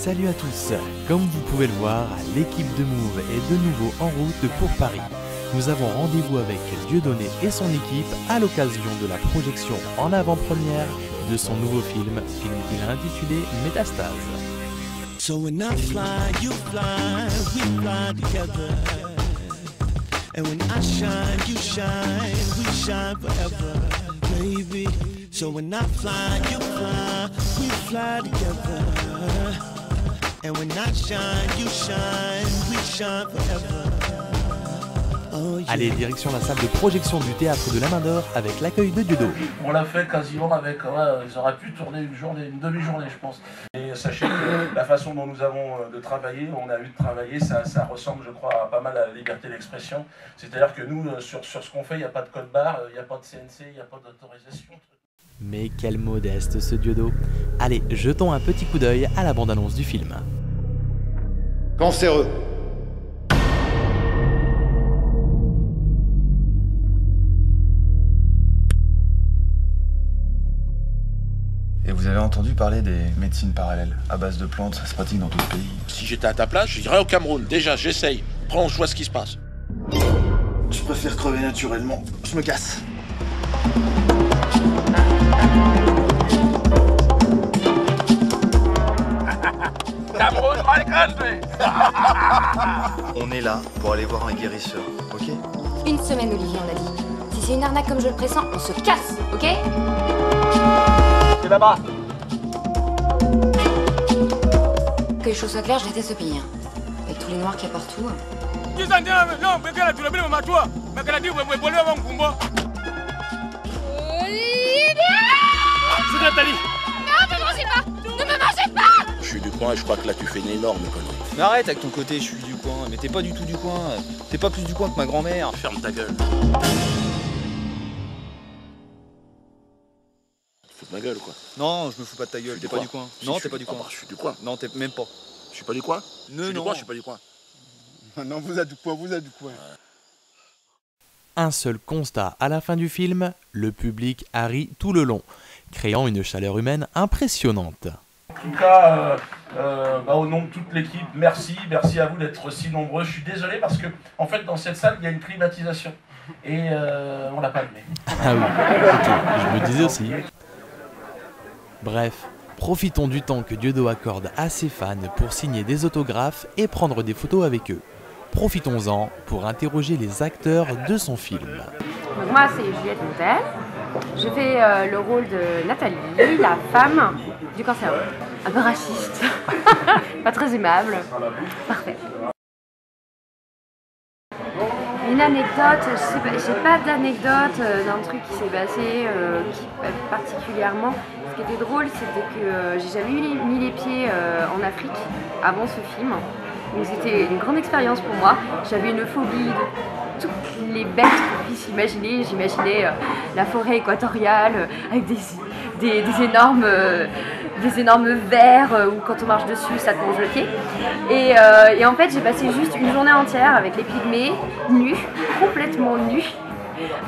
Salut à tous. Comme vous pouvez le voir, l'équipe de Move est de nouveau en route pour Paris. Nous avons rendez-vous avec Dieudonné et son équipe à l'occasion de la projection en avant-première de son nouveau film qu'il a intitulé Métastase. So when I fly, you fly, we fly together. And when I shine, you shine, we shine forever, baby. So when I fly, you fly, we fly together. And when I shine, you shine, we shine forever. Oh, yeah. Allez, direction la salle de projection du théâtre de la Main d'Or avec l'accueil de Dieudonné. On l'a fait quasiment avec, ils auraient pu tourner une demi-journée je pense. Et sachez que la façon dont nous avons de travailler, on a eu de travailler, ça ressemble je crois pas mal à la liberté d'expression. C'est-à-dire que nous, sur ce qu'on fait, il n'y a pas de code barre, il n'y a pas de CNC, il n'y a pas d'autorisation. Mais quel modeste ce Dieudonné. Allez, jetons un petit coup d'œil à la bande-annonce du film. Cancéreux. Et vous avez entendu parler des médecines parallèles à base de plantes, ça se pratique dans tout le pays. Si j'étais à ta place, j'irais au Cameroun. Déjà, j'essaye. Prends, je vois ce qui se passe. Je préfère crever naturellement. Je me casse. Cameroun, On est là pour aller voir un guérisseur, ok? Une semaine, Olivier, on a dit. Si c'est une arnaque comme je le pressens, on se casse, ok? C'est là-bas. Que les choses soient claires, je déteste ce pays. Hein. Avec tous les noirs qu'il y a partout. C'est Nathalie. Non, ne me mangez pas! Ne me mangez pas! Je suis du coin et je crois que là, tu fais une énorme connerie. Mais arrête avec ton côté, je suis du coin. Mais t'es pas du tout du coin. T'es pas plus du coin que ma grand-mère. Ferme ta gueule. Fous de ma gueule, quoi. Non, je me fous pas de ta gueule, t'es pas du coin. Si, Non, t'es pas du coin. Je suis du coin. Non, t'es même pas. Je suis pas du coin. Non, Je suis du non. coin, je suis pas du coin. Non, vous êtes du coin, vous êtes du coin. Un seul constat à la fin du film, le public a ri tout le long, créant une chaleur humaine impressionnante. En tout cas, au nom de toute l'équipe, merci à vous d'être si nombreux. Je suis désolé parce que en fait dans cette salle il y a une climatisation et on l'a pas allumée. Ah oui, ok, je me disais aussi. Bref, profitons du temps que Dieudonné accorde à ses fans pour signer des autographes et prendre des photos avec eux. Profitons-en pour interroger les acteurs de son film. Donc moi c'est Juliette Montel, je fais le rôle de Nathalie, la femme du cancer. Un peu raciste, pas très aimable, parfait. Une anecdote, j'ai pas d'anecdote d'un truc qui s'est passé particulièrement. Ce qui était drôle, c'était que j'ai jamais mis les pieds en Afrique avant ce film. Donc c'était une grande expérience pour moi. J'avais une phobie de toutes les bêtes qu'on puisse imaginer. J'imaginais la forêt équatoriale avec des énormes vers où quand on marche dessus ça te mange le pied. Et en fait j'ai passé juste une journée entière avec les pygmées, nus, complètement nus.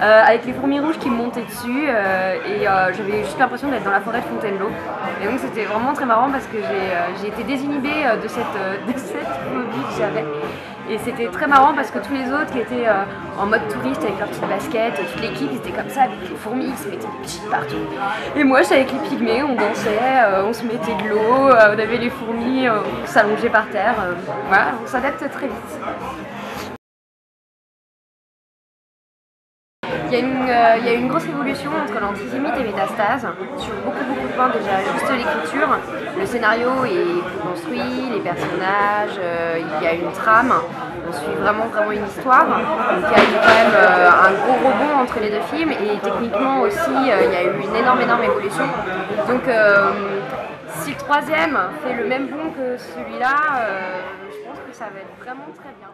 Avec les fourmis rouges qui me montaient dessus et j'avais juste l'impression d'être dans la forêt de Fontainebleau. Et donc c'était vraiment très marrant parce que j'ai été désinhibée de cette phobie que j'avais. Et c'était très marrant parce que tous les autres qui étaient en mode touriste avec leurs petites baskets, toute l'équipe ils étaient comme ça avec les fourmis, ils se mettaient des petits partout. Et moi j'étais avec les pygmées, on dansait, on se mettait de l'eau, on avait les fourmis, on s'allongeait par terre. Voilà, on s'adapte très vite. Il y a une grosse évolution entre l'antisémite et Métastase, sur beaucoup de points déjà, juste l'écriture, le scénario est construit, les personnages, il y a une trame, on suit vraiment une histoire, donc il y a eu quand même un gros rebond entre les deux films et techniquement aussi il y a eu une énorme évolution. Donc si le troisième fait le même bond que celui-là, je pense que ça va être vraiment très bien.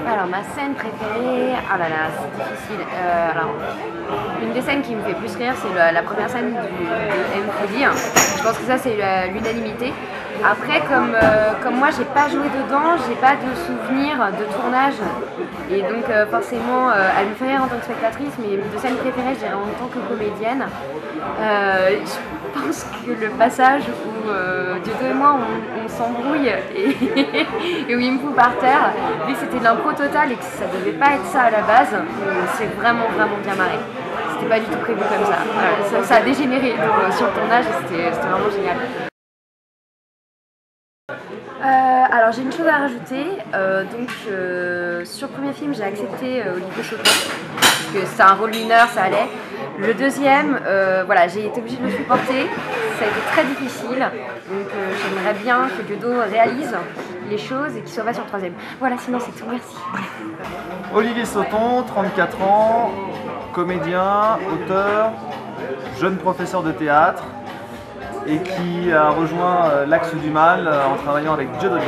Alors ma scène préférée, ah là là c'est difficile, alors une des scènes qui me fait plus rire c'est la première scène du MPD, je pense que ça c'est l'unanimité. Après, comme moi, j'ai pas joué dedans, j'ai pas de souvenir de tournage. Et donc, forcément, elle me fait rire en tant que spectatrice, mais de scène préférée, je dirais en tant que comédienne. Je pense que le passage où Dieudo et moi, on s'embrouille et où il me fout par terre, vu que c'était de l'impro totale et que ça devait pas être ça à la base, c'est vraiment bien marré. C'était pas du tout prévu comme ça. Voilà, ça a dégénéré sur le tournage et c'était vraiment génial. Alors j'ai une chose à rajouter, sur le premier film j'ai accepté Olivier Sauton, parce que c'était un rôle mineur, ça allait. Le deuxième, voilà, j'ai été obligée de le supporter, ça a été très difficile, donc j'aimerais bien que Dieudo réalise les choses et qu'il soit pas sur le troisième. Voilà, sinon c'est tout, merci. Olivier Sauton, 34 ans, comédien, auteur, jeune professeur de théâtre, et qui a rejoint l'Axe du Mal en travaillant avec Dieudonné.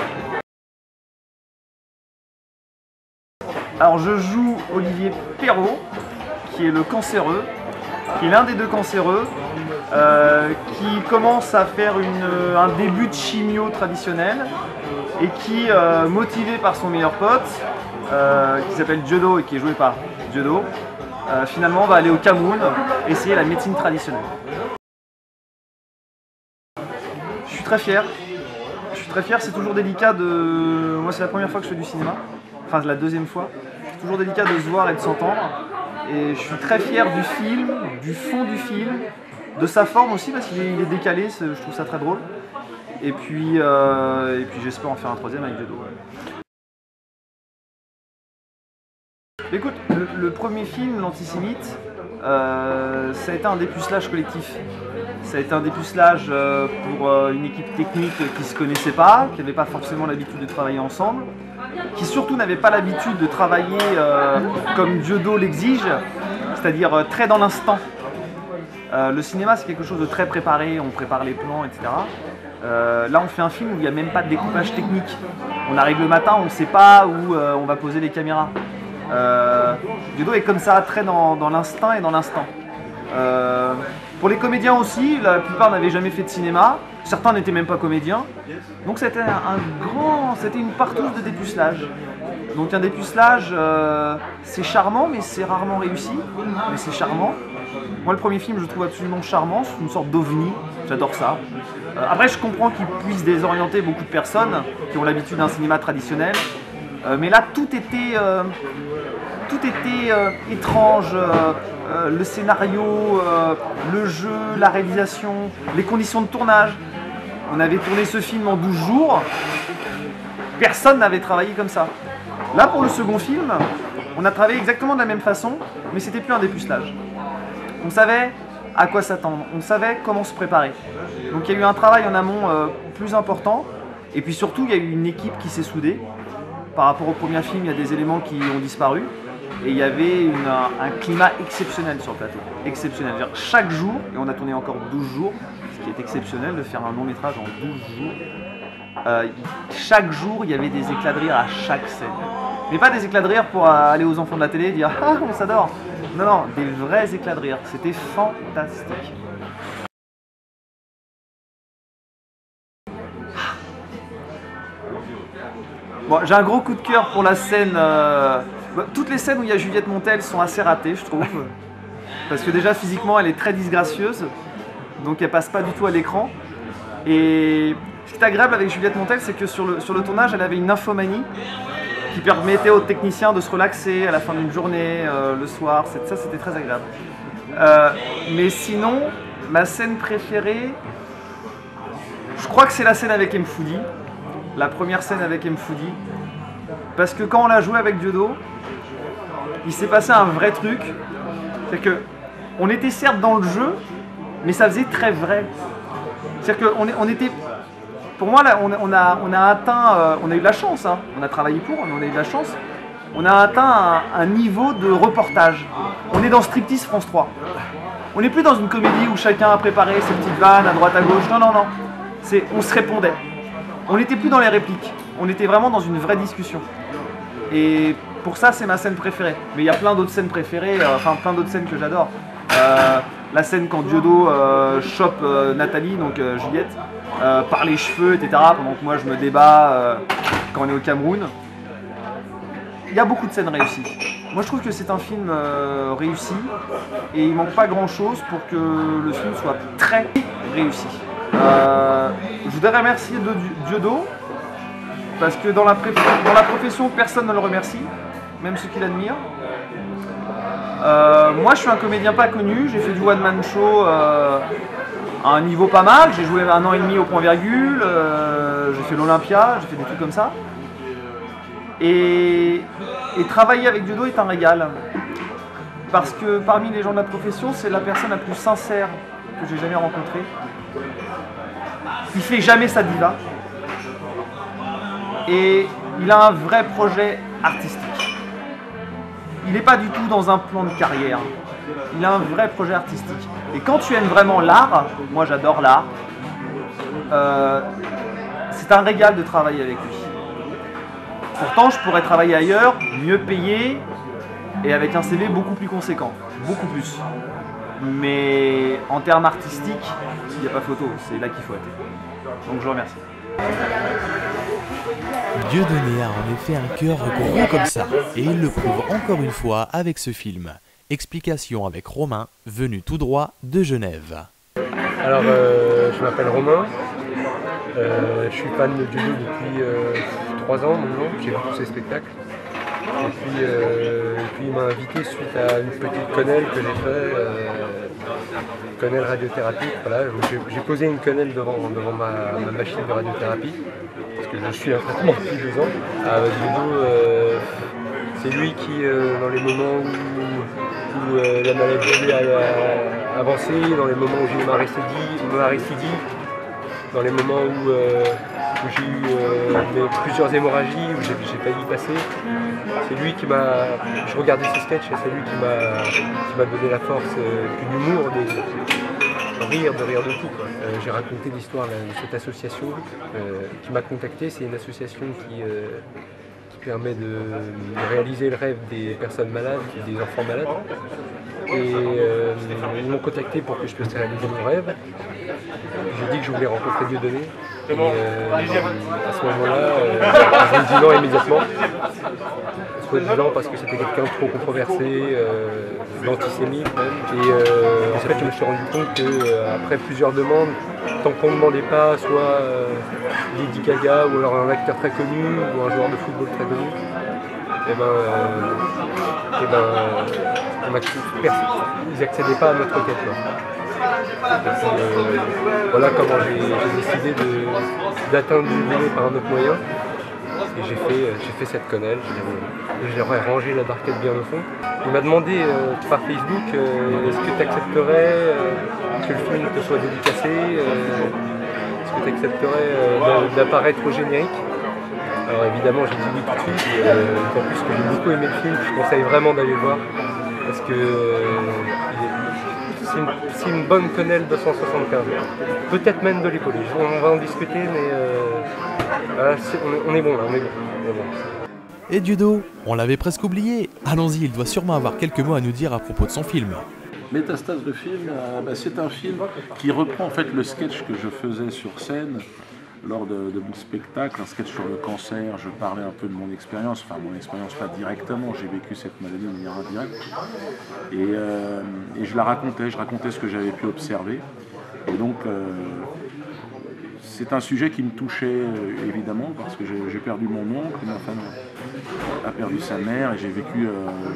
Alors je joue Olivier Perrault, qui est le cancéreux, qui est l'un des deux cancéreux, qui commence à faire un début de chimio traditionnel et qui, motivé par son meilleur pote, qui s'appelle Dieudo et qui est joué par Dieudo, finalement va aller au Cameroun essayer la médecine traditionnelle. Je suis très fier, c'est toujours délicat de... Moi c'est la première fois que je fais du cinéma, enfin c'est la deuxième fois. C'est toujours délicat de se voir et de s'entendre. Et je suis très fier du film, du fond du film, de sa forme aussi parce qu'il est décalé, je trouve ça très drôle. Et puis j'espère en faire un troisième avec Dieudo. Écoute, le premier film, L'Antisémite, ça a été un dépucelage collectif. Ça a été un dépucelage pour une équipe technique qui ne se connaissait pas, qui n'avait pas forcément l'habitude de travailler ensemble, qui surtout n'avait pas l'habitude de travailler comme Dieudo l'exige, c'est-à-dire très dans l'instant. Le cinéma, c'est quelque chose de très préparé, on prépare les plans, etc. Là, on fait un film où il n'y a même pas de découpage technique. On arrive le matin, on ne sait pas où on va poser les caméras. Dieudo est comme ça, très dans l'instinct et dans l'instant. Pour les comédiens aussi, la plupart n'avaient jamais fait de cinéma, certains n'étaient même pas comédiens. Donc c'était c'était une partouze de dépucelage. Donc un dépucelage, c'est charmant, mais c'est rarement réussi, mais c'est charmant. Moi le premier film je le trouve absolument charmant, c'est une sorte d'ovni, j'adore ça. Après je comprends qu'il puisse désorienter beaucoup de personnes qui ont l'habitude d'un cinéma traditionnel. Mais là tout était étrange, le scénario, le jeu, la réalisation, les conditions de tournage. On avait tourné ce film en 12 jours, personne n'avait travaillé comme ça. Là pour le second film, on a travaillé exactement de la même façon, mais c'était plus un dépucelage. On savait à quoi s'attendre, on savait comment se préparer. Donc il y a eu un travail en amont plus important, et puis surtout il y a eu une équipe qui s'est soudée. Par rapport au premier film, il y a des éléments qui ont disparu, et il y avait un climat exceptionnel sur le plateau. Exceptionnel. Chaque jour, et on a tourné encore 12 jours, ce qui est exceptionnel de faire un long métrage en 12 jours. Chaque jour, il y avait des éclats de rire à chaque scène. Mais pas des éclats de rire pour aller aux enfants de la télé et dire « Ah, on s'adore !» Non, non, des vrais éclats de rire. C'était fantastique. Bon, j'ai un gros coup de cœur pour la scène... toutes les scènes où il y a Juliette Montel sont assez ratées, je trouve. Parce que déjà, physiquement, elle est très disgracieuse. Donc elle passe pas du tout à l'écran. Et ce qui est agréable avec Juliette Montel, c'est que sur le tournage, elle avait une nymphomanie qui permettait aux techniciens de se relaxer à la fin d'une journée, le soir. Ça, c'était très agréable. Mais sinon, ma scène préférée, je crois que c'est la scène avec M. Foudi. La première scène avec M. Foudi. Parce que quand on l'a joué avec Dieudo, il s'est passé un vrai truc. C'est que on était certes dans le jeu, mais ça faisait très vrai. C'est-à-dire qu'on était... Pour moi, là, on a atteint... on a eu de la chance, hein. On a travaillé pour, mais on a eu de la chance. On a atteint un niveau de reportage. On est dans Striptease France 3. On n'est plus dans une comédie où chacun a préparé ses petites vannes à droite à gauche. Non, non, non. On se répondait. On n'était plus dans les répliques. On était vraiment dans une vraie discussion. Et pour ça, c'est ma scène préférée. Mais il y a plein d'autres scènes préférées, plein d'autres scènes que j'adore. La scène quand Dieudo chope Nathalie, donc Juliette, par les cheveux, etc. Pendant que moi je me débat quand on est au Cameroun. Il y a beaucoup de scènes réussies. Moi je trouve que c'est un film réussi et il manque pas grand chose pour que le film soit très réussi. Je voudrais remercier Dieudo parce que dans la profession personne ne le remercie, même ceux qui l'admirent. Moi je suis un comédien pas connu, j'ai fait du one man show à un niveau pas mal, j'ai joué 1 an et demi au point virgule, j'ai fait l'Olympia, j'ai fait des trucs comme ça. Et travailler avec Dieudo est un régal. Parce que parmi les gens de la profession, c'est la personne la plus sincère que j'ai jamais rencontrée. Il fait jamais sa diva. Et il a un vrai projet artistique. Il n'est pas du tout dans un plan de carrière. Il a un vrai projet artistique. Et quand tu aimes vraiment l'art, moi j'adore l'art, c'est un régal de travailler avec lui. Pourtant, je pourrais travailler ailleurs, mieux payé et avec un CV beaucoup plus conséquent, beaucoup plus. Mais en termes artistiques, il n'y a pas photo, c'est là qu'il faut être. Donc je remercie. Dieudonné a en effet un cœur gros comme ça, et il le prouve encore une fois avec ce film. Explication avec Romain, venu tout droit de Genève. Alors, je m'appelle Romain, je suis fan de Dieudo depuis 3 ans maintenant, j'ai vu tous ses spectacles. Et puis il m'a invité suite à une petite quenelle que j'ai fait, quenelle radiothérapie. Voilà, j'ai posé une quenelle devant ma machine de radiothérapie, parce que je suis un traitement depuis 2 ans. Dieudo, c'est lui qui, dans les moments où la maladie a avancé, dans les moments où j'ai eu ma récidive, dans les moments où j'ai eu plusieurs hémorragies, où j'ai failli y passer. C'est lui qui m'a... Je regardais ses sketchs et c'est lui qui m'a donné la force, puis l'humour de rire de tout. J'ai raconté l'histoire de cette association qui m'a contacté. C'est une association qui permet de réaliser le rêve des personnes malades, des enfants malades. Et ils m'ont contacté pour que je puisse réaliser mon rêve. J'ai dit que je voulais rencontrer Dieudonné. Et à ce moment-là, ils ont dit non immédiatement. Soit disant parce que c'était quelqu'un de trop controversé, d'antisémite. Et en fait, je me suis rendu compte qu'après plusieurs demandes, tant qu'on ne demandait pas soit Lady Gaga ou alors un acteur très connu ou un joueur de football très connu, ils n'accédaient pas à notre quête. Voilà comment j'ai décidé d'atteindre Dieudonné par un autre moyen. Et j'ai fait cette quenelle, je leur ai rangé la barquette bien au fond. Il m'a demandé par Facebook est-ce que tu accepterais que le film te soit dédicacé, est-ce que tu accepterais d'apparaître au générique. Alors évidemment j'ai dit oui tout de suite, en plus que j'ai beaucoup aimé le film, je conseille vraiment d'aller le voir parce que c'est une bonne quenelle 275, peut-être même de l'épauler, on va en discuter mais on est bon là, on est bon. Et Dieudo, on l'avait presque oublié. Allons-y, il doit sûrement avoir quelques mots à nous dire à propos de son film. Métastase, le film, c'est un film qui reprend en fait le sketch que je faisais sur scène lors de mon spectacle, un sketch sur le cancer. Je parlais un peu de mon expérience, enfin mon expérience pas directement, j'ai vécu cette maladie de manière indirecte. Et je racontais ce que j'avais pu observer. Et donc c'est un sujet qui me touchait évidemment parce que j'ai perdu mon oncle, ma femme a perdu sa mère et j'ai vécu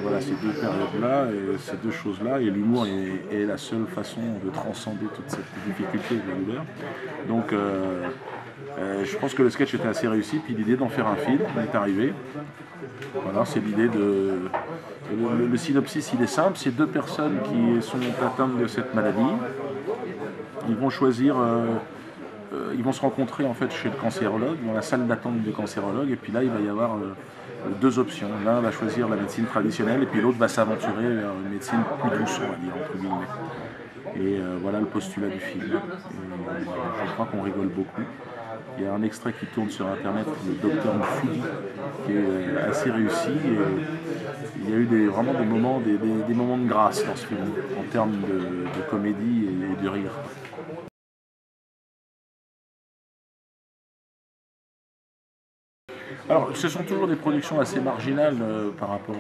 voilà, ces deux périodes-là et ces deux choses-là, et l'humour est la seule façon de transcender toute cette difficulté de la douleur. Donc je pense que le sketch était assez réussi, puis l'idée d'en faire un film est arrivée. Voilà, c'est l'idée de... Le synopsis il est simple, c'est 2 personnes qui sont atteintes de cette maladie. Ils vont choisir... ils vont se rencontrer en fait chez le cancérologue, dans la salle d'attente du cancérologue, et puis là il va y avoir 2 options. L'un va choisir la médecine traditionnelle et puis l'autre va s'aventurer vers une médecine plus douce, on va dire, entre guillemets. Et voilà le postulat du film. Et je crois qu'on rigole beaucoup. Il y a un extrait qui tourne sur internet, le Docteur Mfoudi, qui est assez réussi. Et il y a eu vraiment des moments de grâce dans ce film, en termes de comédie et de rire. Alors, ce sont toujours des productions assez marginales par rapport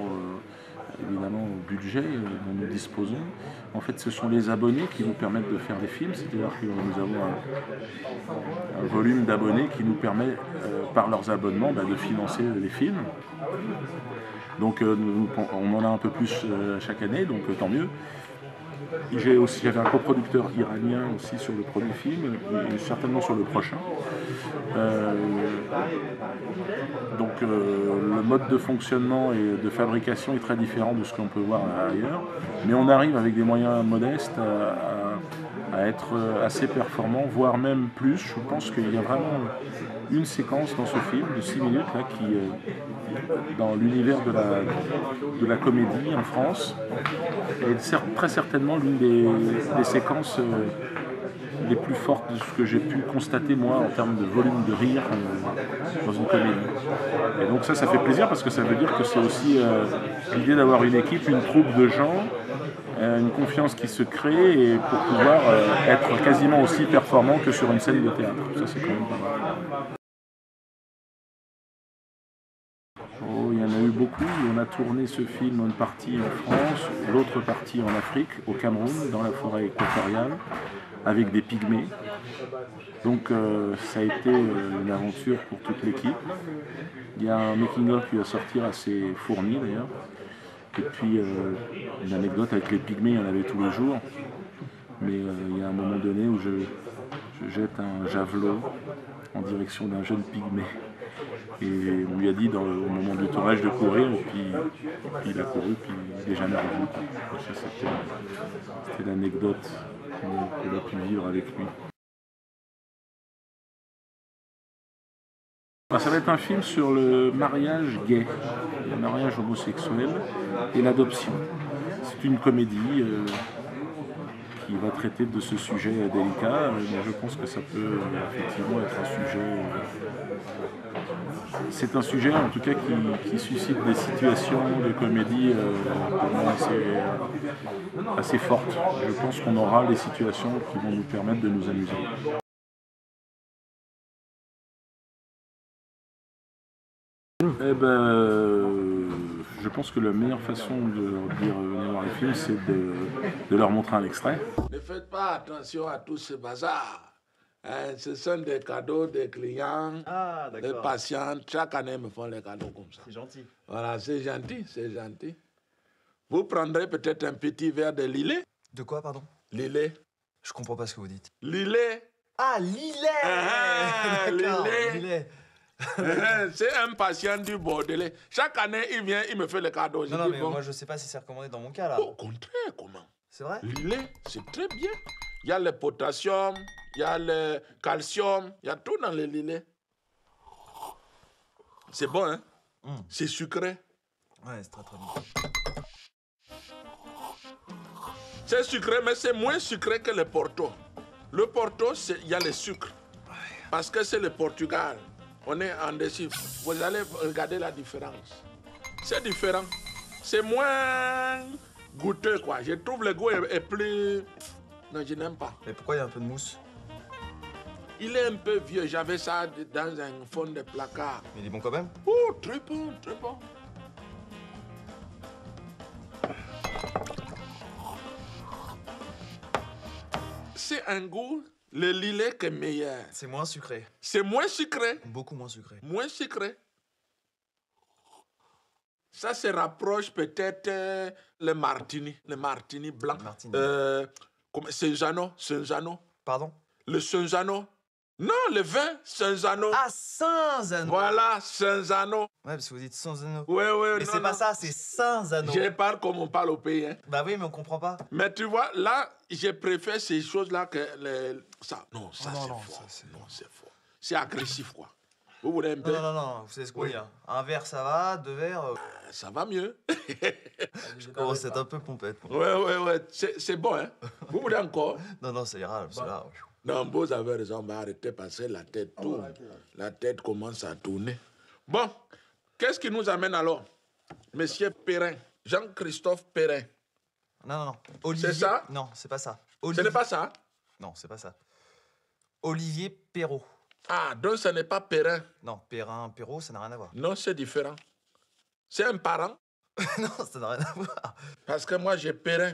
évidemment au budget dont nous disposons. En fait, ce sont les abonnés qui nous permettent de faire des films, c'est-à-dire que nous avons un volume d'abonnés qui nous permet, par leurs abonnements, de financer les films. Donc on en a un peu plus chaque année, donc tant mieux. J'avais un coproducteur iranien aussi sur le premier film, et certainement sur le prochain. Donc le mode de fonctionnement et de fabrication est très différent de ce qu'on peut voir ailleurs. Mais on arrive avec des moyens modestes à être assez performant, voire même plus. Je pense qu'il y a vraiment une séquence dans ce film de 6 minutes là, qui, dans l'univers de la comédie en France, est très certainement l'une des séquences les plus fortes de ce que j'ai pu constater moi en termes de volume de rire dans une comédie. Et donc ça fait plaisir parce que ça veut dire que c'est aussi l'idée d'avoir une équipe, une troupe de gens, une confiance qui se crée et pour pouvoir être quasiment aussi performant que sur une scène de théâtre. Ça c'est quand même pas mal. Oh, il y en a eu beaucoup. On a tourné ce film une partie en France, l'autre partie en Afrique, au Cameroun, dans la forêt équatoriale, avec des pygmées. Donc ça a été une aventure pour toute l'équipe. Il y a un making-of qui va sortir assez fourni d'ailleurs. Et puis une anecdote avec les pygmées, il y en avait tous les jours. Mais il y a un moment donné où je jette un javelot en direction d'un jeune pygmée. Et on lui a dit au moment du tournage de courir, et puis il a couru, puis il n'est jamais revenu. C'était l'anecdote qu'on a pu vivre avec lui. Ça va être un film sur le mariage gay, le mariage homosexuel et l'adoption. C'est une comédie qui va traiter de ce sujet délicat, mais je pense que ça peut effectivement être un sujet... C'est un sujet en tout cas qui suscite des situations de comédie assez fortes. Je pense qu'on aura les situations qui vont nous permettre de nous amuser. Eh ben, je pense que la meilleure façon de leur dire venir voir les films, c'est de leur montrer un extrait. Ne faites pas attention à tout ce bazar. Ce sont des cadeaux des clients, des patients. Chaque année, ils me font les cadeaux comme ça. C'est gentil. Voilà, c'est gentil, c'est gentil. Vous prendrez peut-être un petit verre de Lillet. De quoi, pardon? Lillet. Je comprends pas ce que vous dites. Lillet. Ah, Lillet. Lillet. C'est un patient du Bordelais. Chaque année, il vient, il me fait le cadeau. Non, mais moi, je sais pas si c'est recommandé dans mon cas, là. Au contraire, comment? C'est vrai? Lillet, c'est très bien. Il y a le potassium, il y a le calcium, il y a tout dans le lillet. C'est bon, hein? C'est sucré. Ouais, c'est très bon. C'est sucré, mais c'est moins sucré que le Porto. Le Porto, il y a le sucre. Parce que c'est le Portugal. On est en dessus. Vous allez regarder la différence. C'est différent. C'est moins goûteux, quoi. Je trouve le goût est plus... Non, je n'aime pas. Mais pourquoi il y a un peu de mousse? Il est un peu vieux. J'avais ça dans un fond de placard. Mais il est bon quand même? Oh, très bon, très bon. C'est un goût, le lillet qui est meilleur. C'est moins sucré. C'est moins sucré. Beaucoup moins sucré. Moins sucré. Ça se rapproche peut-être le martini blanc. Saint-Zano. Pardon? Le Saint-Zano. Non, le vin Saint-Zano. Ah, Saint-Zano. Voilà, Saint-Zano. Ouais, parce que vous dites Saint-Zano. Ouais. Mais c'est pas ça, c'est Saint-Zano. Je parle comme on parle au pays. Hein. Bah oui, mais on comprend pas. Mais tu vois, là, je préfère ces choses-là que ça. Non, ça c'est fort. Non, c'est fort. C'est agressif, quoi. Vous voulez un peu? Non, vous savez ce qu'on dit. Un verre, ça va, 2 verres... Ça va mieux. Je commence à être un peu pompette. Ouais. C'est bon, hein? Vous voulez encore? Non, ça ira, c'est là. Non, vous avez raison, on va arrêter parce que la tête tourne. La tête commence à tourner. Bon, qu'est-ce qui nous amène alors? Monsieur Perrin, Jean-Christophe Perrin. Non. Olivier... C'est ça? Non, c'est pas ça. Ce n'est pas ça? Non, c'est pas ça. Olivier Perrault. Ah, donc ce n'est pas Perrin. Non, Perrin, Perrault, ça n'a rien à voir. Non, c'est différent. C'est un parent. Non, ça n'a rien à voir. Parce que moi, j'ai Perrin.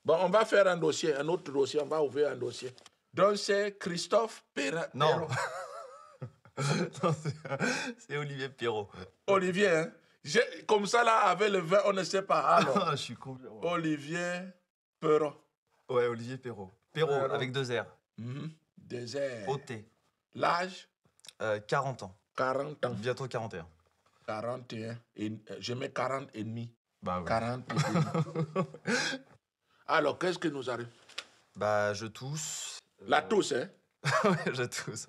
Bon, on va faire un dossier, un autre dossier, on va ouvrir un dossier. Donc c'est Christophe Perrin. Non. Non, c'est Olivier Perrault. Olivier, hein? Comme ça, là, avec le vin, on ne sait pas. Alors, je suis con. Olivier Perrault. Ouais, Olivier Perrault. Perrault, avec 2 R. Des R. O-T. L'âge 40 ans. 40 ans. Bientôt 41. 41. Et, je mets 40 et demi. Bah ouais. 40 et demi. Alors, qu'est-ce qui nous arrive? Bah, je tousse. La tousse, hein? Ouais, je tousse.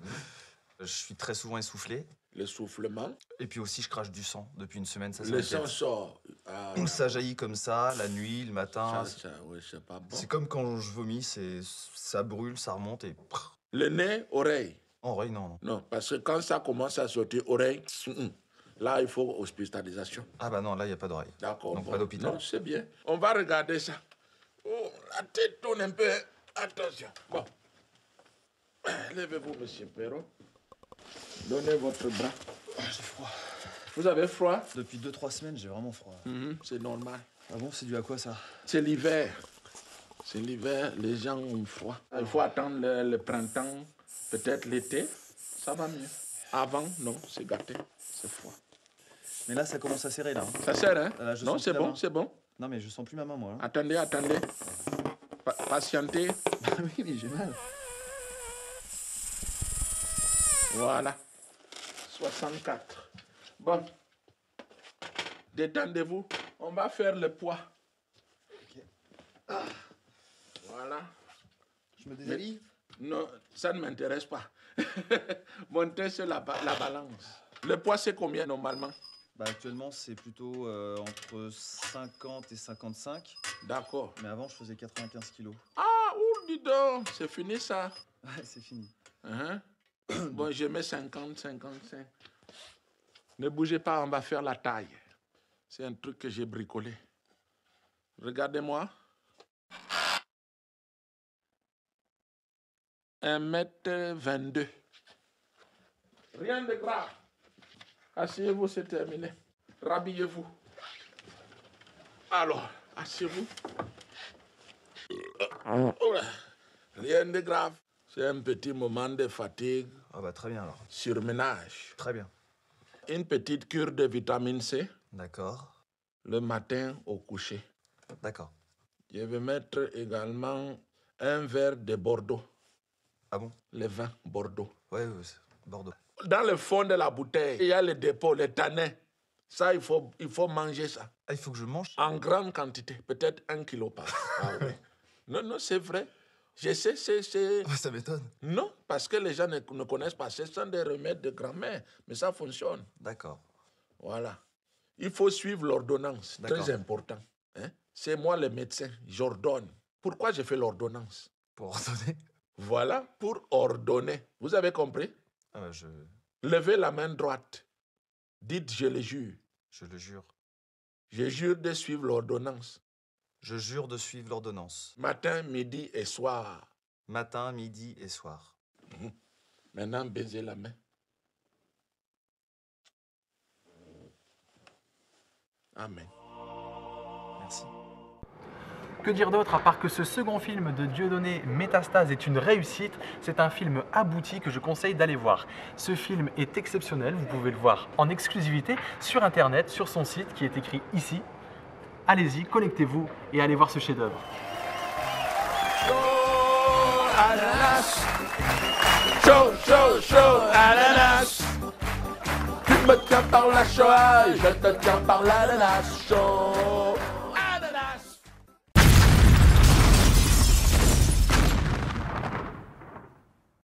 Je suis très souvent essoufflé. L'essoufflement. Et puis aussi, je crache du sang. Depuis une semaine, ça Le sang sort. Ah, ça jaillit comme ça, la nuit, le matin. Oui, c'est pas bon. C'est comme quand je vomis, ça brûle, ça remonte et... Le nez, oreille. Oreille, non. Non, parce que quand ça commence à sortir, oreille, là, il faut hospitalisation. Ah bah non, là, il n'y a pas d'oreille. D'accord. Donc bon. pas d'hôpital. Non, c'est bien. On va regarder ça. Oh, la tête tourne un peu. Attention. Bon. Levez-vous, monsieur Perrault. Donnez votre bras. J'ai froid. Vous avez froid? Depuis 2-3 semaines, j'ai vraiment froid. C'est normal. Ah bon, c'est dû à quoi, ça? C'est l'hiver. C'est l'hiver, les gens ont froid. Il faut attendre le printemps, peut-être l'été, ça va mieux. Avant, non, c'est gâté, c'est froid. Mais là, ça commence à serrer, là. Ça serre, hein? Non, c'est bon, main. c'est bon. Non, mais je sens plus ma main, moi. Là. Attendez. Patientez. Oui, j'ai mal. Voilà. 64. Bon. Détendez-vous. On va faire le poids. Ok. Voilà. Je me déshabille? Non, ça ne m'intéresse pas. Montez sur la balance. Le poids, c'est combien normalement? Bah, actuellement, c'est plutôt entre 50 et 55. D'accord. Mais avant, je faisais 95 kilos. Ah, dis donc, c'est fini ça. Ouais, c'est fini. Bon, je mets 50, 55. Ne bougez pas, on va faire la taille. C'est un truc que j'ai bricolé. Regardez-moi. 1m22. Rien de grave. Asseyez-vous, c'est terminé. Rhabillez-vous. Alors, asseyez-vous. Rien de grave. C'est un petit moment de fatigue. Ah bah très bien alors. Surménage. Très bien. Une petite cure de vitamine C. D'accord. Le matin au coucher. D'accord. Je vais mettre également un verre de Bordeaux. Ah bon? Le vin Bordeaux. Oui, Bordeaux. Dans le fond de la bouteille, il y a le dépôt, le tanin. Ça, il faut manger ça. Ah, il faut que je mange? En grande quantité, peut-être 1 kilo par jour. Ah oui. Non, c'est vrai. Je sais, c'est... Ça m'étonne. Non, parce que les gens ne connaissent pas. Ce sont des remèdes de grand-mère, mais ça fonctionne. D'accord. Voilà. Il faut suivre l'ordonnance, très important. Hein? C'est moi le médecin, j'ordonne. Pourquoi j'ai fait l'ordonnance? Pour ordonner? Voilà, pour ordonner. Vous avez compris? Levez la main droite. Dites, je le jure. Je le jure. Je jure de suivre l'ordonnance. Je jure de suivre l'ordonnance. Matin, midi et soir. Matin, midi et soir. Maintenant, baisez la main. Amen. Merci. Que dire d'autre à part que ce second film de Dieudonné, Métastase, est une réussite. C'est un film abouti que je conseille d'aller voir. Ce film est exceptionnel, vous pouvez le voir en exclusivité sur internet, sur son site qui est écrit ici. Allez-y, connectez-vous et allez voir ce chef-d'œuvre. Ananas, chaud, ananas. Tu me tiens par la Shoah, je te tiens par l'ananas, chaud.